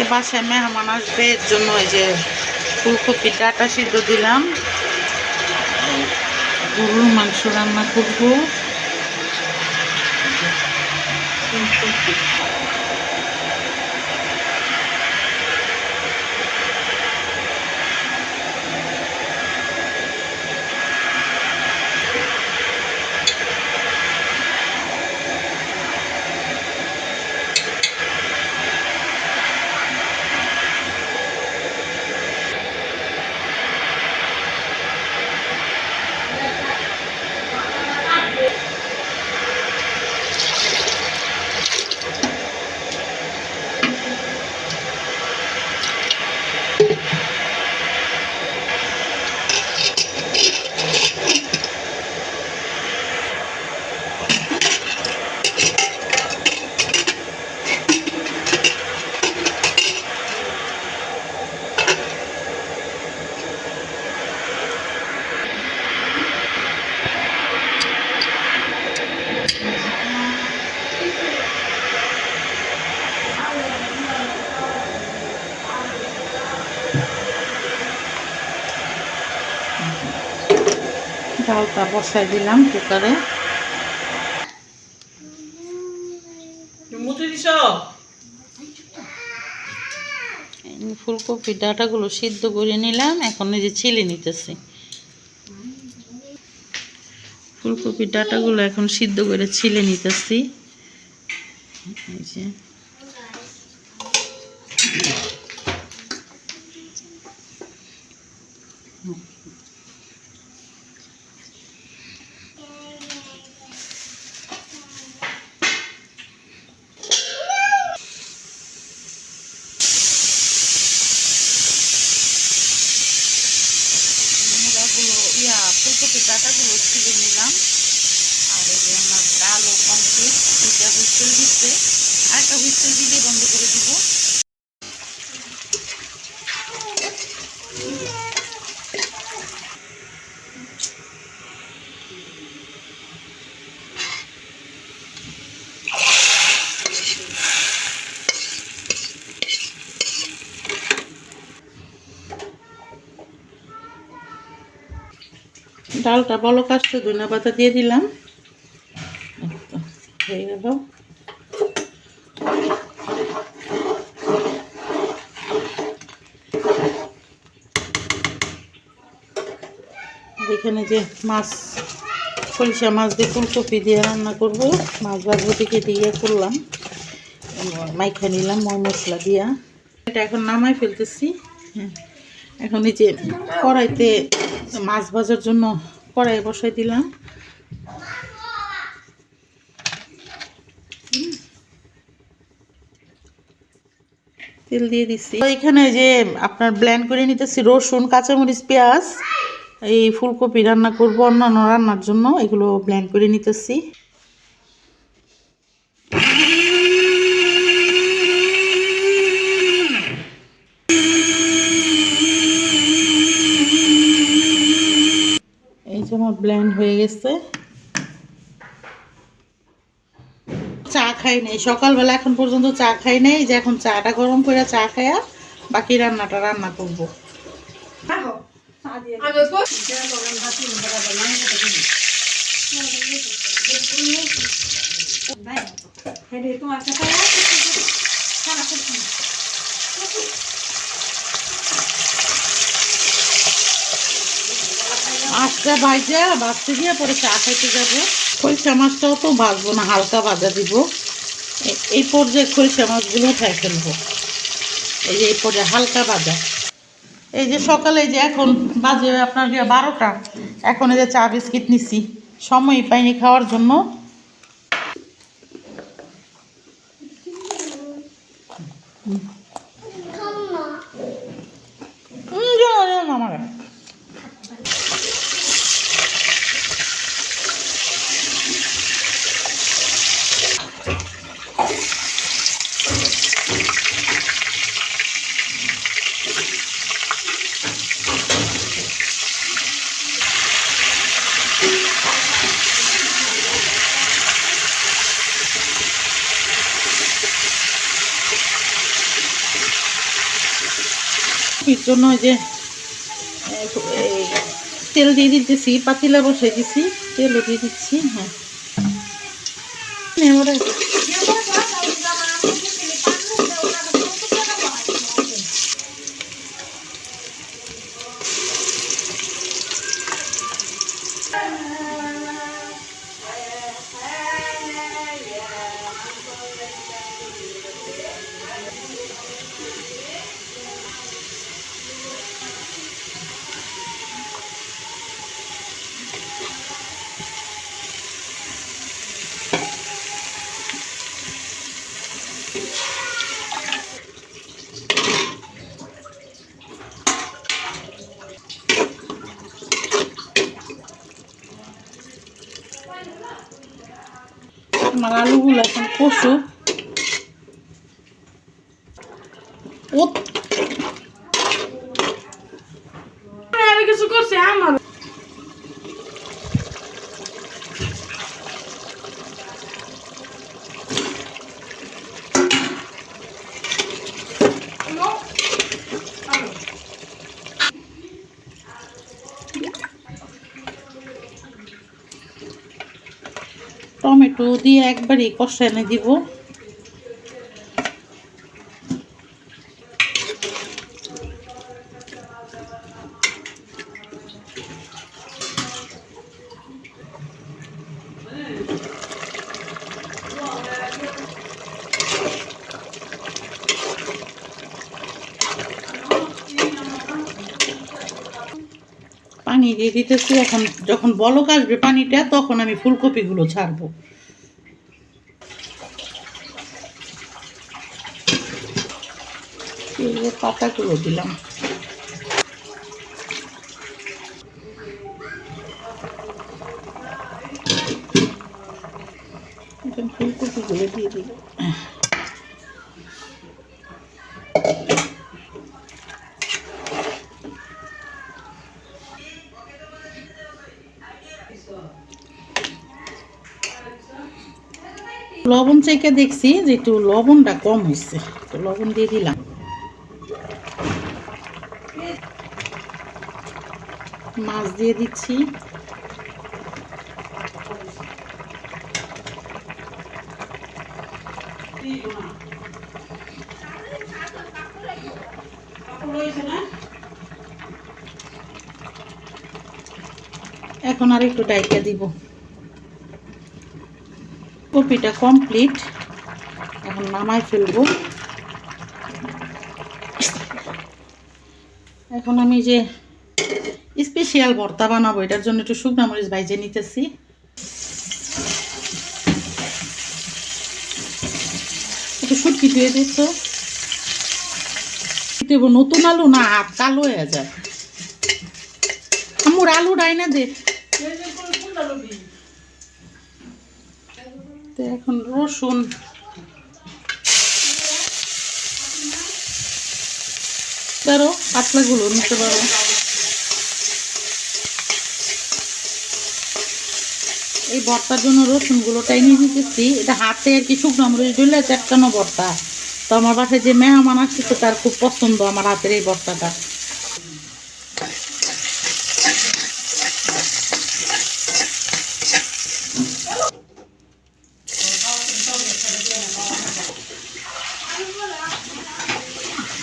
আজকে বাসায় মেহমান আসবে, এর জন্য এই যে ফুলকপি ডাটা সিদ্ধ দিলাম, গরুর মাংস রান্না করবো। ডালটা বসাই দিলাম কুকারে। ফুলকপি ডাটাগুলো সিদ্ধ করে নিলাম, এখন এই যে ছিলে নিতেছি। ফুলকপির ডাটাগুলো এখন সিদ্ধ করে ছিলে নিতেছি। এই যে ফুলকপির ডাটাগুলো ছিলে নিলাম। আর এই যে আমার ডালও কমপ্লিট, দুটা হুইসেল দিচ্ছে, আর একটা হুইসেল দিলে বন্ধ করে দিব। ডালটা বলক আসতে ধনিয়া পাতা দিয়ে দিলাম, হয়ে গেল। এখানে যে মাছ, সরিষা মাছ দিয়ে ফুলকপি দিয়ে রান্না করবো, মাছ ভাজবটি কেটে দিয়ে করলাম, মাইখা নিলাম ময় মশলা দিয়া। এটা এখন নামাই ফেলতেছি। এখন এই যে কড়াইতে মাছ ভাজার জন্য কড়াই বসাই দিলাম। তেল দিয়ে দিচ্ছি। এখানে যে আপনার ব্লেন্ড করে নিতেছি রসুন, কাঁচামরিচ, পেঁয়াজ। এই ফুলকপি রান্না করব অন্যান্য রান্নার জন্য, এগুলো ব্লেন্ড করে নিতেছি। এই যে আমার ব্লেন্ড হয়ে গেছে। চা খাই নাই সকালবেলা, এখন পর্যন্ত চা খাই নাই, যে এখন চাটা গরম করে চা খাইয়া বাকি রান্নাটা রান্না করবো। মাছটা ভাজা ভাজতে দিয়ে পরে চা খাইতে যাবো। খরিষা মাছটাও তো ভাজবো না, হালকা ভাজা দিব। এই পর্যায়ে খরিষা মাছগুলো খাই ফেলবো। এই যে এই পর্যায়ে হালকা ভাজা। এই যে সকালে যে এখন বাজে আপনার 12টা, এখন এই যে চা বিস্কিট নিছি, সময় পাইনি খাওয়ার জন্য। আমার ফুলকপির জন্য ওই যে তেল দিয়ে দিতেছি, পাতিলা বসাই দিছি, তেলও দিয়ে দিচ্ছি। হ্যাঁ আমার আলুগুলো এখন কষু। কিছু করছে আমার টমেটো দিয়ে একবারই কষানো দিব। পানি দিয়ে দিতেছি। এখন যখন বলক আসবে পানিটা, তখন আমি ফুলকপিগুলো ছাড়বো। পাতাগুলো দিলাম। এখন ফুলকপিগুলো দিয়ে দিলাম। লবণ চাইকে দেখছি যে একটু লবণটা কম হয়েছে, তো লবণ দিয়ে দিলাম। মাছ দিয়ে দিচ্ছি। এখন আর একটু ডাইকা দিব। কপিটা কমপ্লিট, এখন নামাই ফেলবো। এখন আমি যে স্পেশাল ভর্তা বানাবো, এটার জন্য একটু শুকনো মরিচ ভাইজে নিতেছি। একটু শুটকি ধুয়ে দিচ্ছ, নতুন আলু না হাত কালো হয়ে যায়। আমার আলু ডাইনা দে। এখন রসুন পারো, পাতলাগুলো নিতে পারো। এই ভর্তার জন্য রসুনগুলো টাইনি দিতেছি। এটা হাতে আর কি শুকনো মরিচ দিলে চাটকানো ভর্তা। তো আমার বাসায় যে মেহমান আসছে, তো তার খুব পছন্দ আমার হাতের এই ভর্তাটা।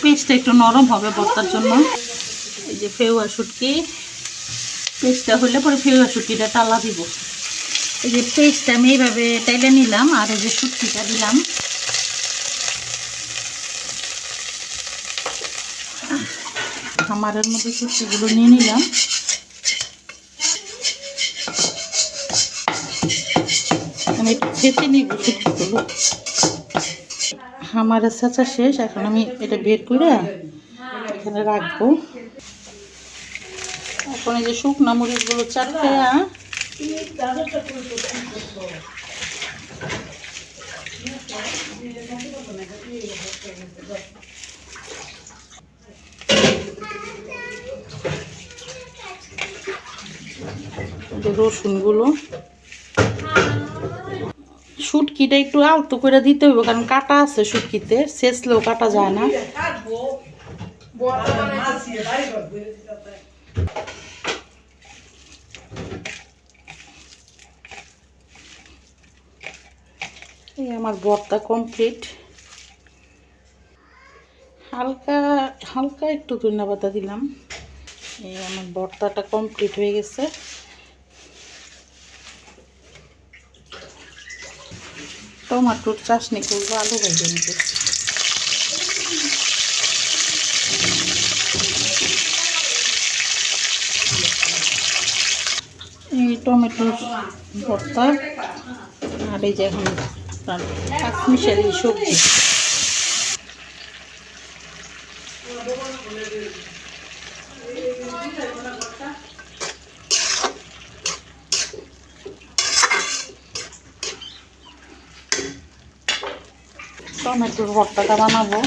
পেস্টটা একটু নরম হবে ভর্তার জন্য। এই যে ফেউয়া শুটকি, পেস্টটা হলে পরে ফেউয়া শুটকিটা টালা দিব। এই যে পেস্টটা আমি এইভাবে টাইলে নিলাম, আর এই যে শুটকিটা দিলাম। খামারের মধ্যে শুটকিগুলো নিয়ে নিলাম। আমি একটু খেতে নিব শুটকিগুলো। খামারের ছাঁচা শেষ, এখন আমি এটা বের করে এখানে রাখবো। এখন এই যে শুকনা মরিচগুলো চারটে রসুনগুলো, শুটকিটা একটু আলতো করে দিতে হবে, কারণ কাটা আছে শুটকিতে, ছেঁচলেও কাটা যায় না। বড়টা বানাইতেছি। এই আমার ভর্তা কমপ্লিট। হালকা হালকা একটু ধনিয়া পাতা দিলাম। এই আমার ভর্তাটা কমপ্লিট হয়ে গেছে। টমাটোর চাটনি করবো, আলু ভেজে নিব। এই টমেটোর ভর্তা আর এই যে এখন পাঁচমিশালি সবজি। টমেটোর ভর্তাটা বানাবো।